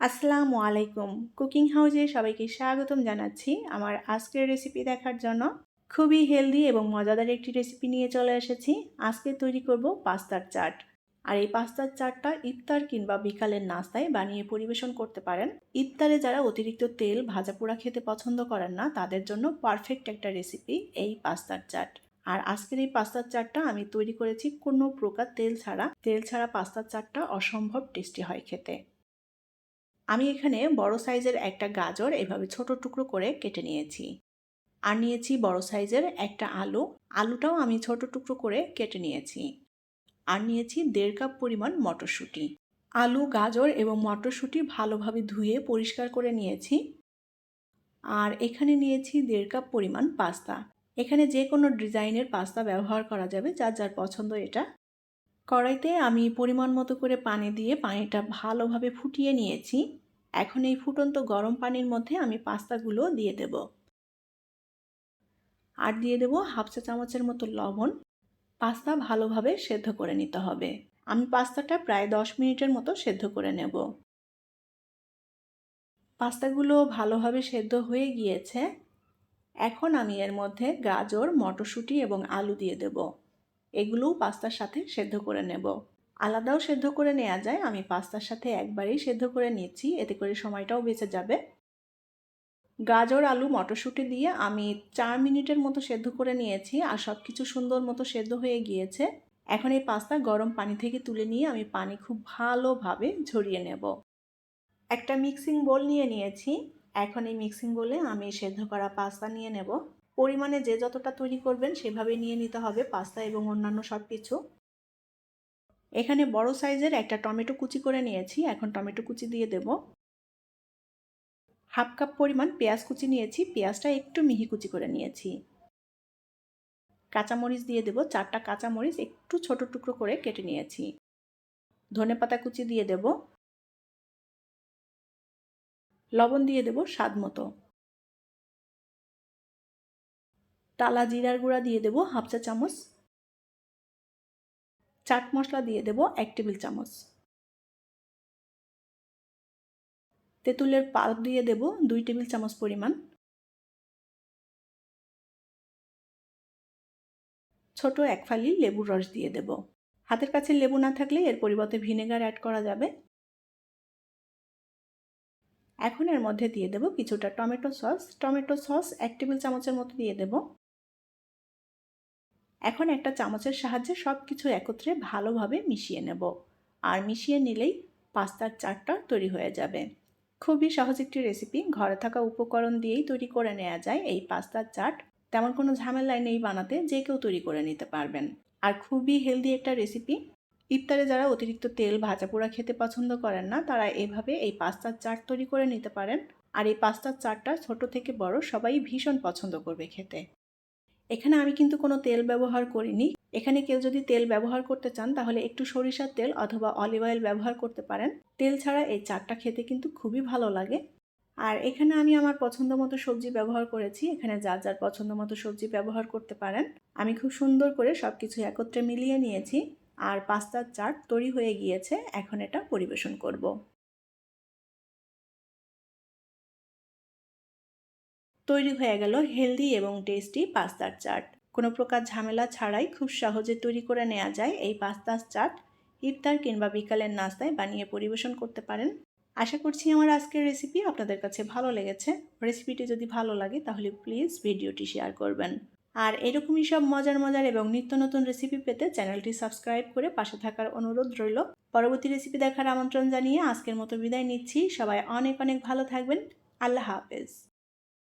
আসসালামু আলাইকুম। কুকিং হাউজে সবাইকে স্বাগতম জানাচ্ছি আমার আজকের রেসিপি দেখার জন্য। খুবই হেলদি এবং মজাদার একটি রেসিপি নিয়ে চলে এসেছি। আজকে তৈরি করব পাস্তার চাট। আর এই পাস্তার চাটটা ইফতার কিংবা বিকালের নাস্তায় বানিয়ে পরিবেশন করতে পারেন। ইফতারে যারা অতিরিক্ত তেল ভাজা পোড়া খেতে পছন্দ করেন না তাদের জন্য পারফেক্ট একটা রেসিপি এই পাস্তার চাট। আর আজকের এই পাস্তার চাটটা আমি তৈরি করেছি কোনো প্রকার তেল ছাড়া পাস্তার চাটটা অসম্ভব টেস্টি হয় খেতে। আমি এখানে বড় সাইজের একটা গাজর এভাবে ছোট টুকরো করে কেটে নিয়েছি। আর নিয়েছি বড় সাইজের একটা আলুটাও আমি ছোট টুকরো করে কেটে নিয়েছি। আর নিয়েছি 1.5 কাপ পরিমাণ মটরশুঁটি। আলু, গাজর এবং মটরশুঁটি ভালোভাবে ধুয়ে পরিষ্কার করে নিয়েছি। আর এখানে নিয়েছি 1.5 কাপ পরিমাণ পাস্তা। এখানে যে কোনো ডিজাইনের পাস্তা ব্যবহার করা যাবে, যার যার পছন্দ এটা। কড়াইতে আমি পরিমাণ মতো করে পানি দিয়ে পানিটা ভালোভাবে ফুটিয়ে নিয়েছি। এখন এই ফুটন্ত গরম পানির মধ্যে আমি পাস্তাগুলো দিয়ে দেব। আর দিয়ে দেব হাফ চা চামচের মতো লবণ। পাস্তা ভালোভাবে সেদ্ধ করে নিতে হবে। আমি পাস্তাটা প্রায় 10 মিনিটের মতো সেদ্ধ করে নেব। পাস্তাগুলো ভালোভাবে সেদ্ধ হয়ে গিয়েছে। এখন আমি এর মধ্যে গাজর, মটরশুঁটি এবং আলু দিয়ে দেব। এগুলোও পাস্তার সাথে সেদ্ধ করে নেব। আলাদাও সেদ্ধ করে নেওয়া যায়, আমি পাস্তার সাথে একবারেই সেদ্ধ করে নিচ্ছি, এতে করে সময়টাও বেঁচে যাবে। গাজর, আলু, মটরশুঁটি দিয়ে আমি 4 মিনিটের মতো সেদ্ধ করে নিয়েছি আর সব কিছু সুন্দর মতো সেদ্ধ হয়ে গিয়েছে। এখন এই পাস্তা গরম পানি থেকে তুলে নিয়ে আমি পানি খুব ভালোভাবে ঝরিয়ে নেব। একটা মিক্সিং বোল নিয়ে নিয়েছি। এখন এই মিক্সিং বোলে আমি সেদ্ধ করা পাস্তা নিয়ে নেব। পরিমাণে যে যতটা তৈরি করবেন সেভাবে নিয়ে নিতে হবে পাস্তা এবং অন্যান্য সব কিছু। এখানে বড় সাইজের একটা টমেটো কুচি করে নিয়েছি। এখন টমেটো কুচি দিয়ে দেব। হাফ কাপ পরিমাণ পেঁয়াজ কুচি নিয়েছি, পেঁয়াজটা একটু মিহি কুচি করে নিয়েছি। কাঁচামরিচ দিয়ে দেব, 4টা কাঁচামরিচ একটু ছোট টুকরো করে কেটে নিয়েছি। ধনেপাতা কুচি দিয়ে দেব। লবণ দিয়ে দেব স্বাদ মতো। টালা জিরার গুঁড়া দিয়ে দেব হাফ চা চামচ। চাট মশলা দিয়ে দেব 1 টেবিল চামচ। তেঁতুলের পাল্প দিয়ে দেব 2 টেবিল চামচ পরিমাণ। ছোট এক ফালি লেবুর রস দিয়ে দেব। হাতের কাছে লেবু না থাকলে এর পরিবর্তে ভিনেগার অ্যাড করা যাবে। এখন এর মধ্যে দিয়ে দেব কিছুটা টমেটো সস 1 টেবিল চামচের মতো দিয়ে দেব। এখন একটা চামচের সাহায্যে সব কিছু একত্রে ভালোভাবে মিশিয়ে নেব। আর মিশিয়ে নিলেই পাস্তার চাটটা তৈরি হয়ে যাবে। খুবই সহজ একটি রেসিপি, ঘরে থাকা উপকরণ দিয়েই তৈরি করে নেওয়া যায় এই পাস্তার চাট। তেমন কোনো ঝামেলা নেই বানাতে, যে কেউ তৈরি করে নিতে পারবেন। আর খুবই হেলদি একটা রেসিপি। ইফতারে যারা অতিরিক্ত তেল ভাজা পোড়া খেতে পছন্দ করেন না তারা এভাবে এই পাস্তার চাট তৈরি করে নিতে পারেন। আর এই পাস্তার চাটটা ছোট থেকে বড় সবাই ভীষণ পছন্দ করবে খেতে। এখানে আমি কিন্তু কোনো তেল ব্যবহার করিনি। এখানে কেউ যদি তেল ব্যবহার করতে চান তাহলে একটু সরিষার তেল অথবা অলিভ অয়েল ব্যবহার করতে পারেন। তেল ছাড়া এই চাটটা খেতে কিন্তু খুবই ভালো লাগে। আর এখানে আমি আমার পছন্দ মতো সবজি ব্যবহার করেছি। এখানে যার যার পছন্দ মতো সবজি ব্যবহার করতে পারেন। আমি খুব সুন্দর করে সব কিছু একত্রে মিলিয়ে নিয়েছি। আর পাস্তার চাট তৈরি হয়ে গিয়েছে, এখন এটা পরিবেশন করব। তৈরি হয়ে গেল হেলদি এবং টেস্টি পাস্তার চাট। কোনো প্রকার ঝামেলা ছাড়াই খুব সহজে তৈরি করে নেওয়া যায় এই পাস্তার চাট। ইফতার কিংবা বিকালের নাস্তায় বানিয়ে পরিবেশন করতে পারেন। আশা করছি আমার আজকের রেসিপি আপনাদের কাছে ভালো লেগেছে। রেসিপিটি যদি ভালো লাগে তাহলে প্লিজ ভিডিওটি শেয়ার করবেন। আর এরকমই সব মজার মজার এবং নিত্য নতুন রেসিপি পেতে চ্যানেলটি সাবস্ক্রাইব করে পাশে থাকার অনুরোধ রইল। পরবর্তী রেসিপি দেখার আমন্ত্রণ জানিয়ে আজকের মতো বিদায় নিচ্ছি। সবাই অনেক অনেক ভালো থাকবেন। আল্লাহ হাফেজ।